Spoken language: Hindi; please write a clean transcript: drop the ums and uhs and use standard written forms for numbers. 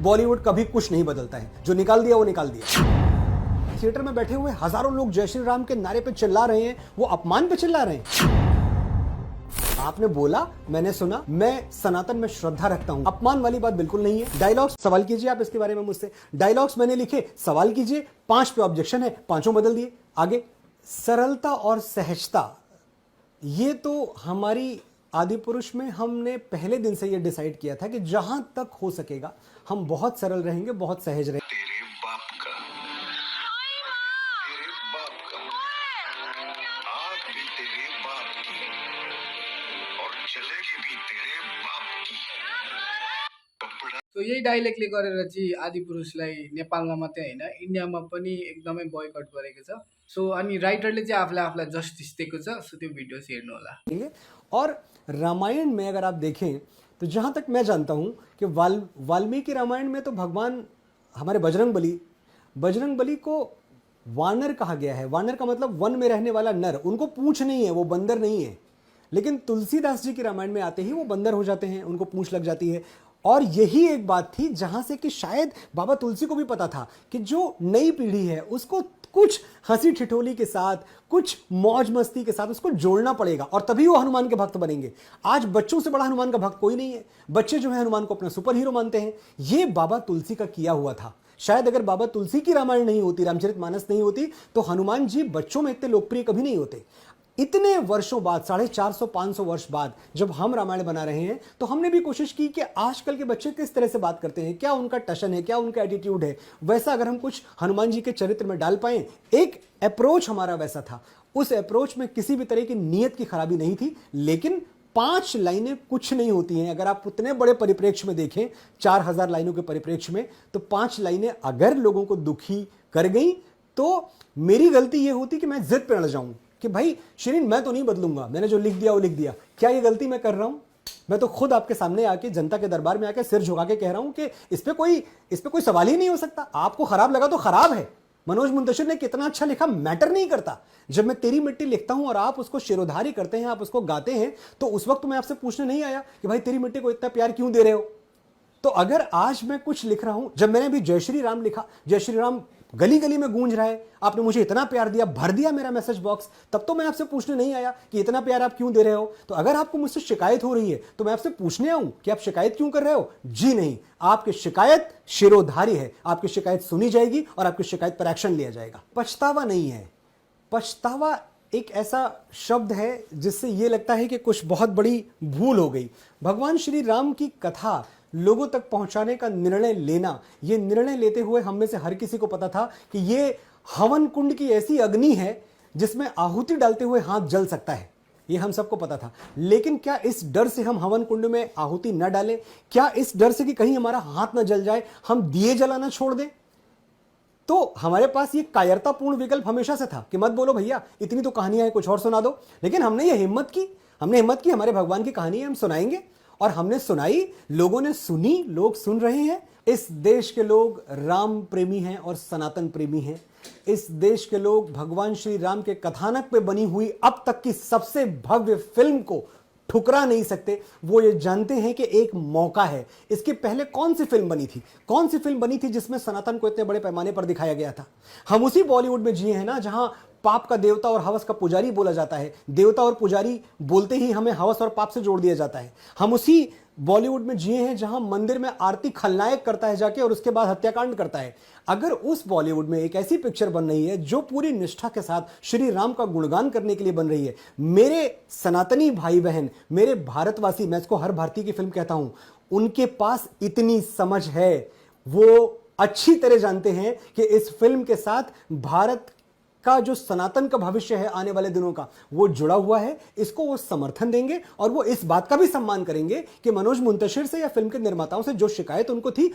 बॉलीवुड कभी कुछ नहीं बदलता है, जो निकाल दिया वो निकाल दिया। थिएटर में बैठे हुए हजारों लोग जय श्री राम के नारे पे चिल्ला रहे हैं, वो अपमान पे चिल्ला रहे हैं। आपने बोला, मैंने सुना, मैं सनातन में श्रद्धा रखता हूं, अपमान वाली बात बिल्कुल नहीं है। डायलॉग्स सवाल कीजिए आप इसके बारे में मुझसे, डायलॉग्स मैंने लिखे, सवाल कीजिए, 5 पे ऑब्जेक्शन है, 5 बदल दिए। आगे सरलता और सहजता, ये तो हमारी आदि पुरुष में हमने पहले दिन से ये डिसाइड किया था कि जहां तक हो सकेगा हम बहुत सरल रहेंगे, बहुत सहज रहेंगे। तेरे बाप का आग भी तेरे बाप की और चलेगी भी तेरे बाप की। तो यही डाइलेक्टले गरेर चाहिँ आदिपुरुषलाई नेपालमा मात्रै होइन इन्डियामा पनि एकदमै बोयकट गरेको छ। सो अनि राइटरले चाहिँ आफूलाई जस्टिस दिएको छ। सो त्यो भिडियोस हेर्नु होला। और रामायण में अगर आप देखें तो जहां तक मैं जानता हूं कि वाल्मीकि रामायण में तो भगवान हमारे बजरंग बली को वानर कहा गया है। वानर का मतलब वन में रहने वाला नर, उनको पूंछ नहीं है, वो बंदर नहीं है। लेकिन तुलसीदास जी के रामायण में आते ही वो बंदर हो जाते हैं, उनको पूंछ लग जाती है। और यही एक बात थी जहां से कि शायद बाबा तुलसी को भी पता था कि जो नई पीढ़ी है उसको कुछ हंसी ठिठोली के साथ, कुछ मौज मस्ती के साथ उसको जोड़ना पड़ेगा और तभी वो हनुमान के भक्त बनेंगे। आज बच्चों से बड़ा हनुमान का भक्त कोई नहीं है। बच्चे जो है हनुमान को अपना सुपर हीरो मानते हैं। ये बाबा तुलसी का किया हुआ था। शायद अगर बाबा तुलसी की रामायण नहीं होती, रामचरितमानस नहीं होती, तो हनुमान जी बच्चों में इतने लोकप्रिय कभी नहीं होते। इतने वर्षों बाद, 450-500 वर्ष बाद जब हम रामायण बना रहे हैं, तो हमने भी कोशिश की कि आजकल के बच्चे किस तरह से बात करते हैं, क्या उनका टशन है, क्या उनका एटीट्यूड है, वैसा अगर हम कुछ हनुमान जी के चरित्र में डाल पाएं। एक अप्रोच हमारा वैसा था। उस अप्रोच में किसी भी तरह की नीयत की खराबी नहीं थी। लेकिन 5 लाइनें कुछ नहीं होती हैं। अगर आप उतने बड़े परिप्रेक्ष्य में देखें, 4000 लाइनों के परिप्रेक्ष्य में, तो 5 लाइनें अगर लोगों को दुखी कर गई तो मेरी गलती यह होती कि मैं जिद पर अड़ जाऊं कि भाई शिरीन मैं तो नहीं बदलूंगा, मैंने जो लिख दिया वो लिख दिया। क्या ये गलती मैं कर रहा हूं? मैं तो खुद आपके सामने आके, जनता के दरबार में आके सिर झुका के कह रहा हूं कि इस पे कोई सवाल ही नहीं हो सकता। आपको खराब लगा तो खराब है। मनोज मुंतशिर ने कितना अच्छा लिखा मैटर नहीं करता। जब मैं तेरी मिट्टी लिखता हूं और आप उसको शिरोधारी करते हैं, आप उसको गाते हैं, तो उस वक्त मैं आपसे पूछने नहीं आया कि भाई तेरी मिट्टी को इतना प्यार क्यों दे रहे हो। तो अगर आज मैं कुछ लिख रहा हूं, जब मैंने अभी जय श्री राम लिखा, जय श्री राम गली गली में गूंज रहा है, आपने मुझे इतना प्यार दिया, भर दिया मेरा मैसेज बॉक्स, तब तो मैं आपसे पूछने नहीं आया कि इतना प्यार आप क्यों दे रहे हो। तो अगर आपको मुझसे शिकायत हो रही है तो मैं आपसे पूछने आऊं कि आप शिकायत क्यों कर रहे हो? जी नहीं, आपकी शिकायत शिरोधारी है। आपकी शिकायत सुनी जाएगी और आपकी शिकायत पर एक्शन लिया जाएगा। पछतावा नहीं है। पछतावा एक ऐसा शब्द है जिससे यह लगता है कि कुछ बहुत बड़ी भूल हो गई। भगवान श्री राम की कथा लोगों तक पहुंचाने का निर्णय लेना, यह निर्णय लेते हुए हम में से हर किसी को पता था कि यह हवन कुंड की ऐसी अग्नि है जिसमें आहुति डालते हुए हाथ जल सकता है। यह हम सबको पता था। लेकिन क्या इस डर से हम हवन कुंड में आहुति न डालें? क्या इस डर से कि कहीं हमारा हाथ न जल जाए हम दिए जलाना छोड़ दें? तो हमारे पास ये कायरतापूर्ण विकल्प हमेशा से था कि मत बोलो भैया, इतनी तो कहानियां हैं, कुछ और सुना दो। लेकिन हमने ये हिम्मत की, हमारे भगवान की कहानी है, हम सुनाएंगे। और हमने सुनाई, लोगों ने सुनी, लोग सुन रहे हैं। इस देश के लोग राम प्रेमी हैं और सनातन प्रेमी हैं। इस देश के लोग भगवान श्री राम के कथानक पे बनी हुई अब तक की सबसे भव्य फिल्म को ठुकरा नहीं सकते। वो ये जानते हैं कि एक मौका है। इसके पहले कौन सी फिल्म बनी थी जिसमें सनातन को इतने बड़े पैमाने पर दिखाया गया था? हम उसी बॉलीवुड में जिए हैं ना जहां पाप का देवता और हवस का पुजारी बोला जाता है। देवता और पुजारी बोलते ही हमें हवस और पाप से जोड़ दिया जाता है। हम उसी बॉलीवुड में जिए हैं जहां मंदिर में आरती खलनायक करता है जाके और उसके बाद हत्याकांड करता है। अगर उस बॉलीवुड में एक ऐसी पिक्चर बन रही है जो पूरी निष्ठा के साथ श्री राम का गुणगान करने के लिए बन रही है, मेरे सनातनी भाई बहन, मेरे भारतवासी, मैं इसको हर भारतीय की फिल्म कहता हूं, उनके पास इतनी समझ है, वो अच्छी तरह जानते हैं कि इस फिल्म के साथ भारत का जो सनातन का भविष्य है आने वाले दिनों का, वो जुड़ा हुआ है। इसको वो समर्थन देंगे और वो इस बात का भी सम्मान करेंगे कि मनोज मुंतशिर से या फिल्म के निर्माताओं से जो शिकायत उनको थी